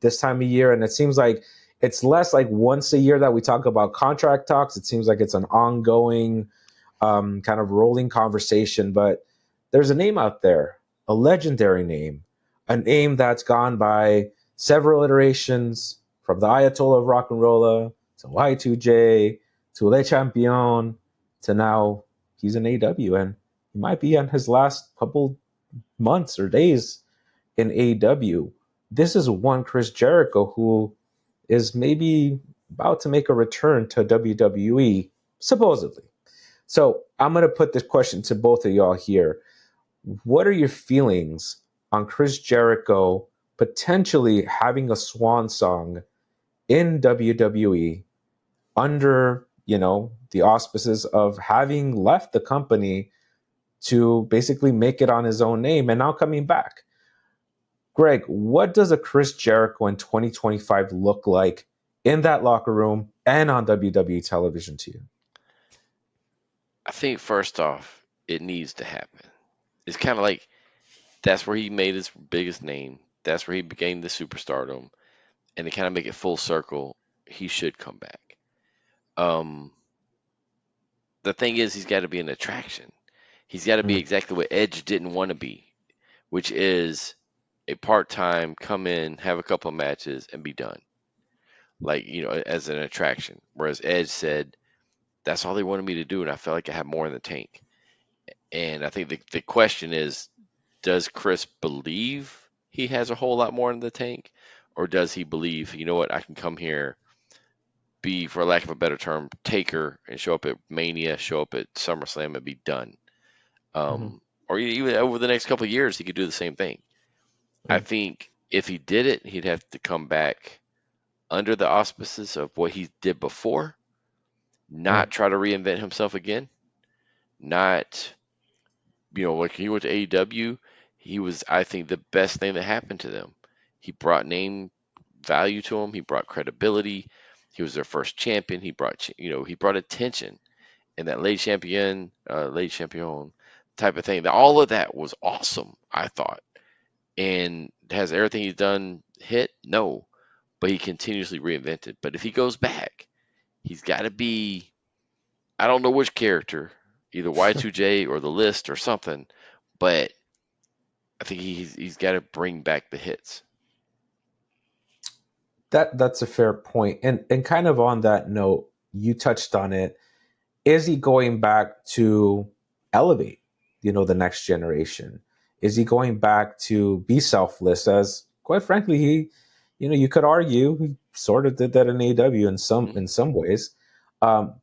this time of year, and it seems like it's less like once a year that we talk about contract talks. It seems like it's an ongoing kind of rolling conversation. But there's a name out there, a legendary name, a name that's gone by several iterations, from the Ayatollah of Rock and Rolla to Y2J to Le Champion to now he's in AEW, and he might be on his last couple months or days in AEW. This is one Chris Jericho who is maybe about to make a return to WWE, supposedly. So I'm going to put this question to both of y'all here. What are your feelings on Chris Jericho potentially having a swan song in WWE under, the auspices of having left the company to basically make it on his own name and now coming back? Greg, what does a Chris Jericho in 2025 look like in that locker room and on WWE television to you? I think first off, it needs to happen. It's kind of like that's where he made his biggest name. That's where he became the superstardom, and to kind of make it full circle, he should come back. Um, the thing is, he's got to be an attraction. He's got to be Mm, exactly what Edge didn't want to be, which is a part-time, come in, have a couple of matches, and be done. Like, as an attraction. Whereas Edge said, that's all they wanted me to do, and I felt like I had more in the tank. And I think the question is, does Chris believe he has a whole lot more in the tank? Or does he believe, you know what, I can come here, be, for lack of a better term, taker, and show up at Mania, show up at SummerSlam, and be done? mhm, Or even over the next couple of years, he could do the same thing. I mm, think if he did it, he'd have to come back under the auspices of what he did before, mm, not try to reinvent himself again, not, like he went to AEW, he was, I think, the best thing that happened to them. He brought name value to them. He brought credibility. He was their first champion. He brought, he brought attention, and that late champion type of thing. All of that was awesome, I thought. And has everything he's done hit? No, but he continuously reinvented. But if he goes back, he's got to be, I don't know which character, either Y2J or the list or something, but I think he's got to bring back the hits. that's a fair point. And kind of on that note, you touched on it. Is he going back to elevate, the next generation? Is he going back to be selfless? As quite frankly, you could argue he sort of did that in AEW in some Hmm. in some ways.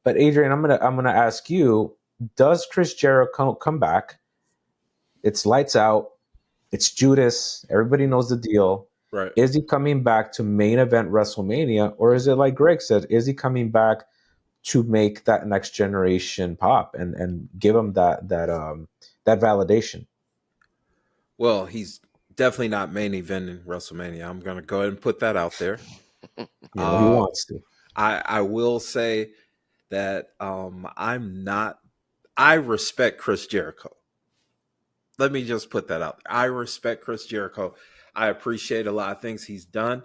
But Adrian, I'm gonna ask you: does Chris Jericho come back? It's lights out. It's Judas. Everybody knows the deal. Right. Is he coming back to main event WrestleMania, or is it like Greg said? Is he coming back to make that next generation pop and give them that validation? Well, he's definitely not main eventing WrestleMania. I'm going to go ahead and put that out there. He Uh, wants to. I will say that I'm not. I respect Chris Jericho. Let me just put that out there. I respect Chris Jericho. I appreciate a lot of things he's done.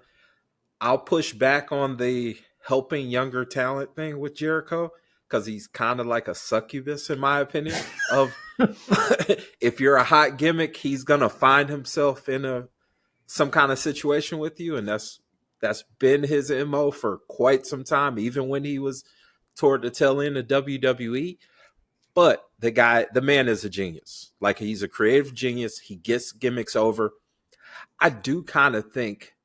I'll push back on the helping younger talent thing with Jericho because he's kind of like a succubus, in my opinion. Of if you're a hot gimmick, he's gonna find himself in some kind of situation with you, and that's been his MO for quite some time, even when he was toward the tail end of WWE. But the man is a genius. Like, he's a creative genius. He gets gimmicks over. I do kind of think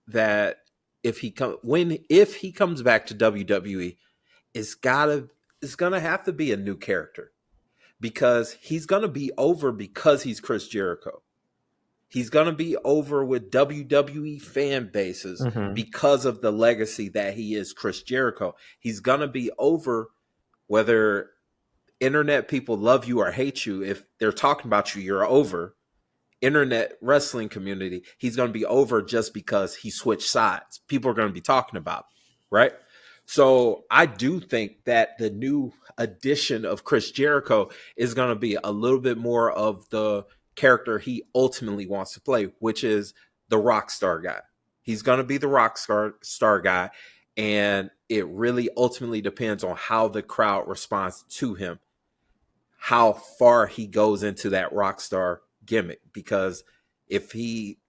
that if he comes back to WWE, it's gonna have to be a new character because he's gonna be over because he's Chris Jericho. He's gonna be over with WWE fan bases Mm-hmm. because of the legacy that he is Chris Jericho. He's gonna be over whether internet people love you or hate you. If they're talking about you, you're over. Internet wrestling community, he's going to be over just because he switched sides. People are going to be talking about him, right? So I do think that the new addition of Chris Jericho is going to be a little bit more of the character he ultimately wants to play, which is the rock star guy. He's going to be the rock star guy. And it really ultimately depends on how the crowd responds to him, how far he goes into that rock star gimmick. Because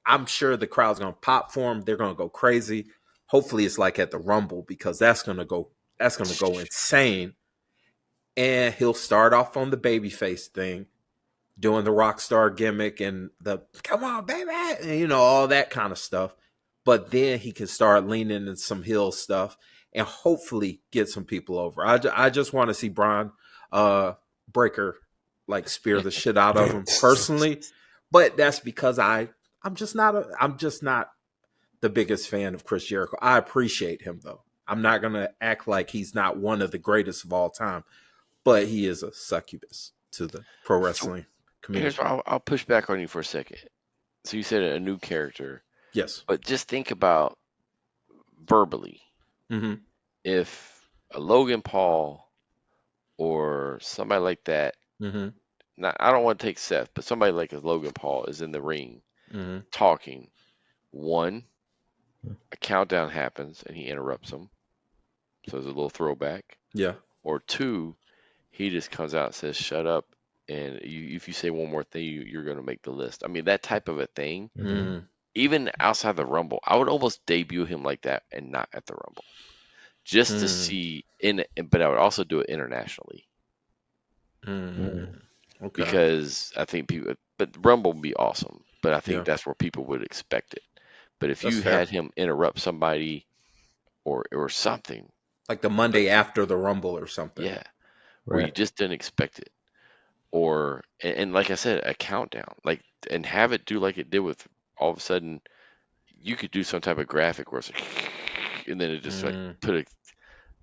I'm sure the crowd's going to pop for him. They're going to go crazy. Hopefully it's like at the Rumble, because that's going to go insane. And he'll start off on the babyface thing, doing the rock star gimmick and the come on, baby, and, all that kind of stuff. But then he can start leaning into some heel stuff and hopefully get some people over. I just want to see Braun Breaker like spear the shit out of him personally. But that's because I'm just not the biggest fan of Chris Jericho. I appreciate him though. I'm not gonna act like he's not one of the greatest of all time, but he is a succubus to the pro wrestling community. Here's where I'll push back on you for a second. So you said a new character. Yes. But just think about verbally. Mm-hmm. If a Logan Paul or somebody like that, Mm-hmm. I don't want to take Seth, but somebody like a Logan Paul is in the ring talking. One, a countdown happens and he interrupts them. So there's a little throwback. Yeah. Or two, he just comes out and says, shut up. And if you say one more thing, you're going to make the list. I mean, that type of a thing, even outside the Rumble, I would almost debut him like that and not at the Rumble. Just to see, but I would also do it internationally. Okay. Because I think but the Rumble would be awesome. But I think that's where people would expect it. But if you had him interrupt somebody or something. Like the Monday after the Rumble or something. Yeah. Where you just didn't expect it. Or, and like I said, a countdown. And have it do like it did with all of a sudden, you could do some type of graphic where it's like, and then it just put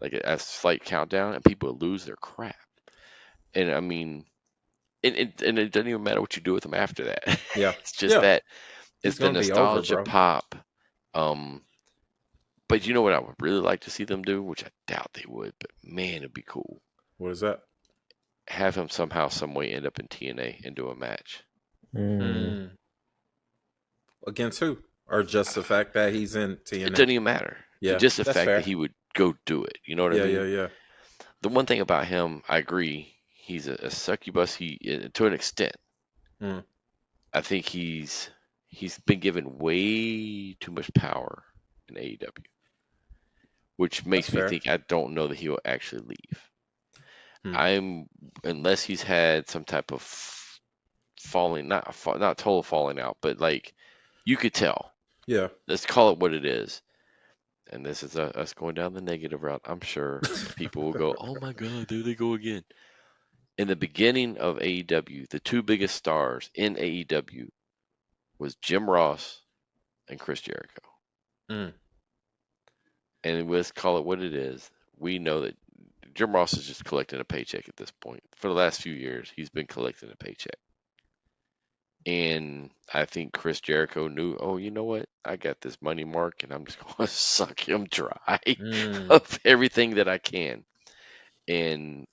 a slight countdown and people would lose their crap. And I mean, it doesn't even matter what you do with them after that. Yeah. It's just that it's the nostalgia over, pop. But you know what I would really like to see them do, which I doubt they would, but man, it'd be cool. What is that? Have him somehow, some way end up in TNA and do a match. Against who? Or just the fact that he's in TNA? It doesn't even matter. Yeah, just the fact that he would go do it. You know what I mean? Yeah. The one thing about him, I agree, he's a succubus. He, to an extent, I think he's been given way too much power in AEW, which makes me think I don't know that he will actually leave. Unless he's had some type of falling, not total falling out, but like you could tell. Yeah. Let's call it what it is. And this is us going down the negative route. I'm sure people will go, oh my God, there they go again. In the beginning of AEW, the two biggest stars in AEW was Jim Ross and Chris Jericho. And let's call it what it is. We know that Jim Ross is just collecting a paycheck at this point. For the last few years, he's been collecting a paycheck. And I think Chris Jericho knew, oh, you know what? I got this money mark, and I'm just going to suck him dry of everything that I can. And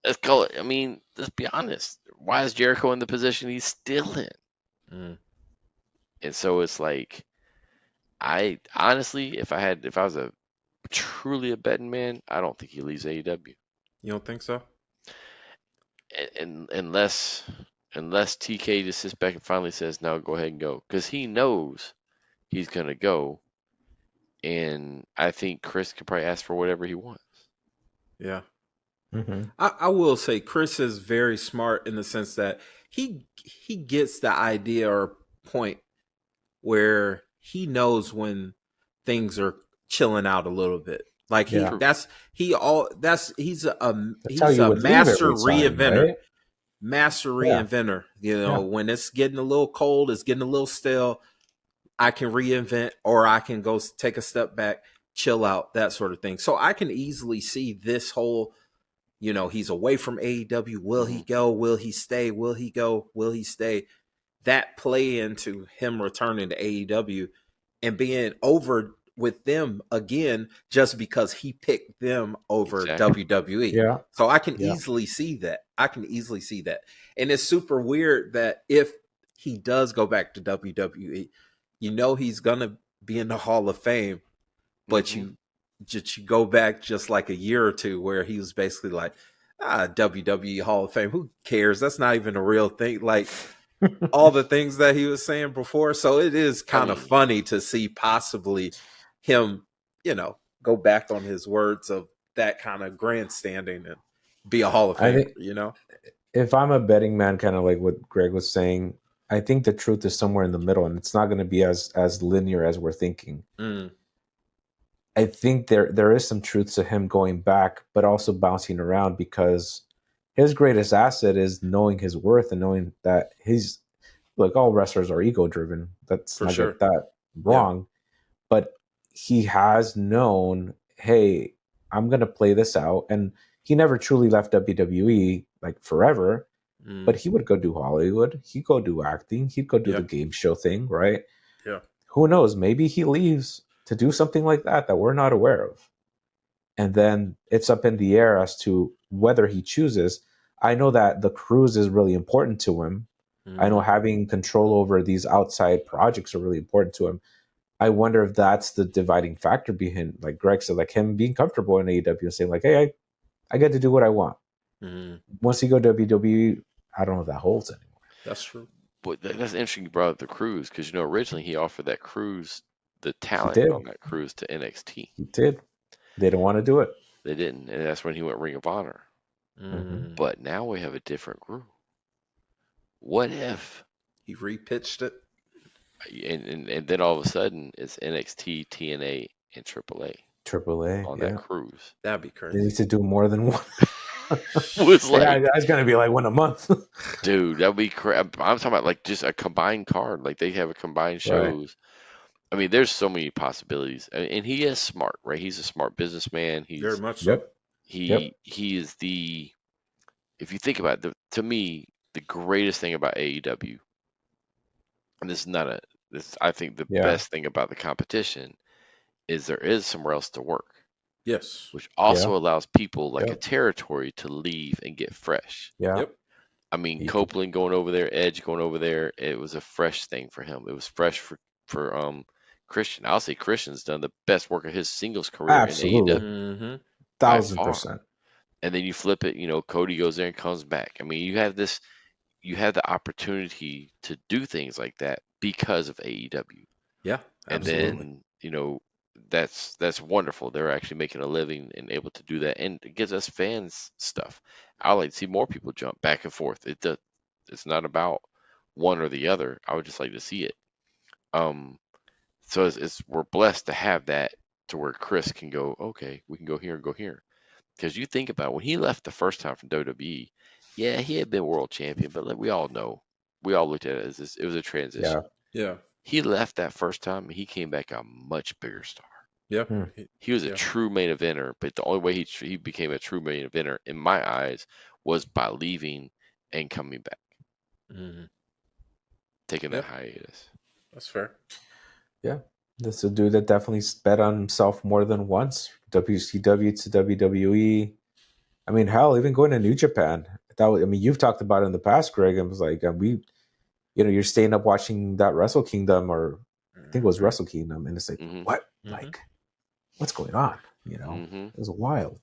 let's call it, I mean, let's be honest. Why is Jericho in the position he's still in? And so it's like, I honestly, if I was truly a betting man, I don't think he leaves AEW. You don't think so? And unless TK just sits back and finally says, no, go ahead and go. Because he knows he's going to go. And I think Chris could probably ask for whatever he wants. Yeah. I will say Chris is very smart in the sense that he gets the idea or point where he knows when things are chilling out a little bit. Like he's a master reinventor. Right? Master reinventor. You know, when it's getting a little cold, it's getting a little stale, I can reinvent, or I can go take a step back, chill out, that sort of thing. So I can easily see this whole, you know, he's away from AEW. Will he go? Will he stay? Will he go? Will he stay? That play into him returning to AEW and being over with them again just because he picked them over WWE. Yeah. So I can easily see that. And it's super weird that if he does go back to WWE, you know he's going to be in the Hall of Fame, but Mhm. you go back just like a year or two where he was basically like, WWE Hall of Fame, who cares? That's not even a real thing. Like all the things that he was saying before. So it is I kind of mean, funny to see possibly him, go back on his words of that kind of grandstanding and be a Hall of I Famer, think if I'm a betting man, kind of like what Greg was saying, I think the truth is somewhere in the middle, and it's not going to be as linear as we're thinking. Mm, I think there is some truth to him going back, but also bouncing around, because his greatest asset is knowing his worth and knowing that he's, look, all wrestlers are ego driven. Let's for not get sure. that Yeah. wrong. But he has known, hey, I'm gonna play this out. And he never truly left WWE like forever, but Mm, he would go do Hollywood, he'd go do acting, he'd go do yeah. the game show thing, right? Yeah. Who knows? Maybe he leaves to do something like that we're not aware of. And then it's up in the air as to whether he chooses. I know that the cruise is really important to him. I know Mm, having control over these outside projects are really important to him. I wonder if that's the dividing factor behind, like Greg said, like him being comfortable in AEW and saying, like, hey, I get to do what I want. mm, Once he go to WWE, I don't know if that holds anymore. that's true. but that's interesting you brought up the cruise because originally he offered that cruise, the He talent did. on that cruise to NXT. He did. They didn't want to do it. They didn't, and that's when he went Ring of Honor. Mm-hmm. Mm, But now we have a different group. What if? he repitched it. And then all of a sudden it's NXT, TNA, and AAA Triple A, on that yeah. cruise. That'd be They crazy. need to do more than one. Was Yeah, like, that's gonna be like one a month. dude, that would be I'm talking about like just a combined card. Like they have a combined Right. shows. I mean, there's so many possibilities, and he is smart, right? He's a smart businessman. Very much so. Yep. Yep. He is the if you think about it, to me, the greatest thing about AEW, and this is not a this I think the Yeah. best thing about the competition is there is somewhere else to work, Yes. which Yeah. also allows people like a Yep. territory to leave and get fresh. Yeah. Yep. I mean, He could. Copeland going over there, Edge going over there, it was a fresh thing for him. It was fresh for Christian. I'll say Christian's done the best work of his singles career in Absolutely. AEW Mm-hmm. by 1000%. far. And then you flip it, Cody goes there and comes back. I mean, you have the opportunity to do things like that because of AEW. Yeah. And Absolutely. then, that's wonderful. They're actually making a living and able to do that, and it gives us fans stuff. I like to see more people jump back and forth. It's not about one or the other. I would just like to see it. Um, so we're blessed to have that to where Chris can go, okay, we can go here and go here. Because you think about it, when he left the first time from WWE, yeah, he had been world champion, but like we all know, we all looked at it as it was a Yeah. transition. Yeah. He left that first time and he came back a much bigger star. Yeah. Hmm. He was a Yeah. true main eventer, but the only way he became a true main eventer in my eyes was by leaving and coming back, Mm-hmm. taking Yeah. that hiatus. That's fair. Yeah. This is a dude that definitely bet on himself more than once. WCW to WWE. I mean, hell, even going to New Japan. You've talked about it in the past, Greg, and it was like, you're staying up watching that Wrestle Kingdom, or I think it was Mm-hmm. Wrestle Kingdom, and it's like, Hmm. what? Mm-hmm. Like, what's going on? Hmm. It was wild.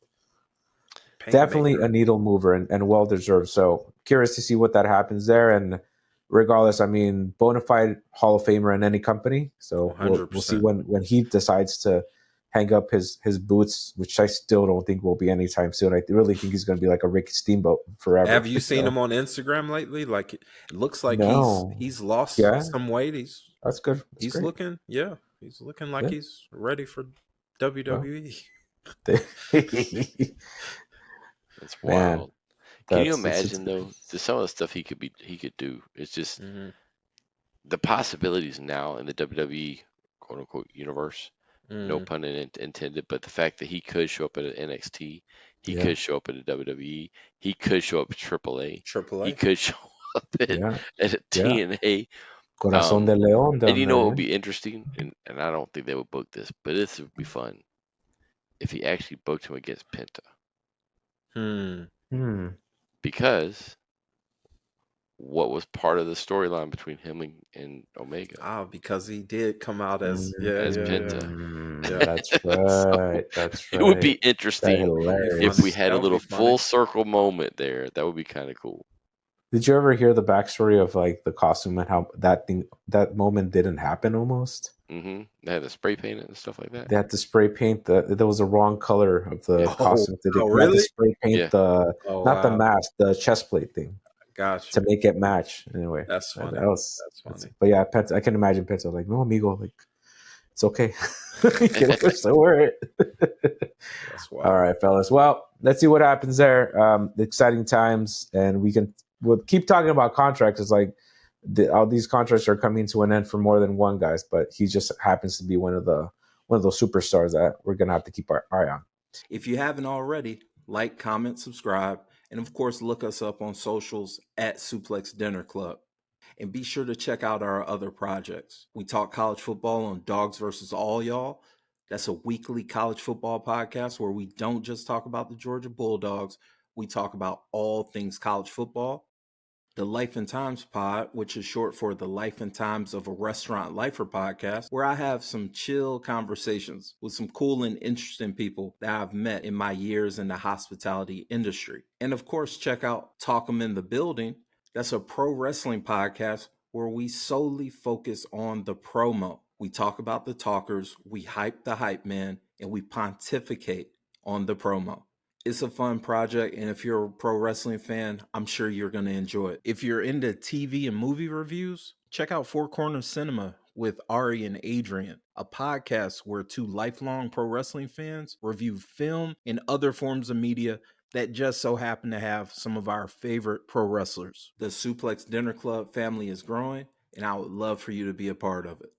Definitely a Painmaker. needle mover, and well deserved. So curious to see what that happens there. And regardless, I mean, bona fide Hall of Famer in any company. So we'll see 100%. when he decides to hang up his boots, which I still don't think will be anytime soon. I really think he's going to be like a Ricky Steamboat forever. Have you seen him on Instagram lately? Like it looks like No, he's lost yeah, some weight. that's good. That's He's great. looking, yeah, he's looking like Yeah, he's ready for well, WWE. That's man, wild. Can you that's it's imagine though? Just some of the stuff he could do. It's just Mm-hmm. the possibilities now in the WWE quote unquote universe. No Mm-hmm. pun intended, but the fact that he could show up at an NXT, he yeah, could show up at a WWE, he could show up at AAA, Triple he A. could show up yeah, at a yeah. TNA. Corazón de León And down you know there. what would Yeah. be interesting, and I don't think they would book this, but this would be fun if he actually booked him against Penta, Hmm. Hmm. because what was part of the storyline between him and Omega Because he did come out as as Penta. yeah. That's So right. That's it would be right. That's interesting That'd be if hilarious. we funny. had That a would little be funny. full circle moment there. That would be kind of cool. Did you ever hear the backstory of like the costume and how that moment didn't happen almost? They had to spray paint it and stuff like that. They had to spray paint there was a wrong color of the Yeah. costume. They had to Really? spray paint Yeah. not the Wow. mask, the chest plate thing Got to you. make it match. Anyway, That's funny. that's That's funny. but yeah, Penta, I can imagine Penta like, no, amigo, like it's okay. You can still wear it. That's All wild. right, fellas. Well, let's see what happens there. Exciting times, and we'll keep talking about contracts. It's like all these contracts are coming to an end for more than one guys, but he just happens to be one of those superstars that we're gonna have to keep our eye on. If you haven't already, like, comment, subscribe, and of course, look us up on socials at SuplexDinnerClub. And be sure to check out our other projects. We talk college football on Dogs versus All Y'all. That's a weekly college football podcast where we don't just talk about the Georgia Bulldogs, we talk about all things college football. The Life and Times Pod, which is short for the Life and Times of a Restaurant Lifer podcast, where I have some chill conversations with some cool and interesting people that I've met in my years in the hospitality industry. And of course, check out Talk 'em in the Building. That's a pro wrestling podcast where we solely focus on the promo. We talk about the talkers, we hype the hype man, and we pontificate on the promo. It's a fun project, and if you're a pro wrestling fan, I'm sure you're going to enjoy it. If you're into TV and movie reviews, check out Four Corners Cinema with Ari and Adrian, a podcast where two lifelong pro wrestling fans review film and other forms of media that just so happen to have some of our favorite pro wrestlers. The Suplex Dinner Club family is growing, and I would love for you to be a part of it.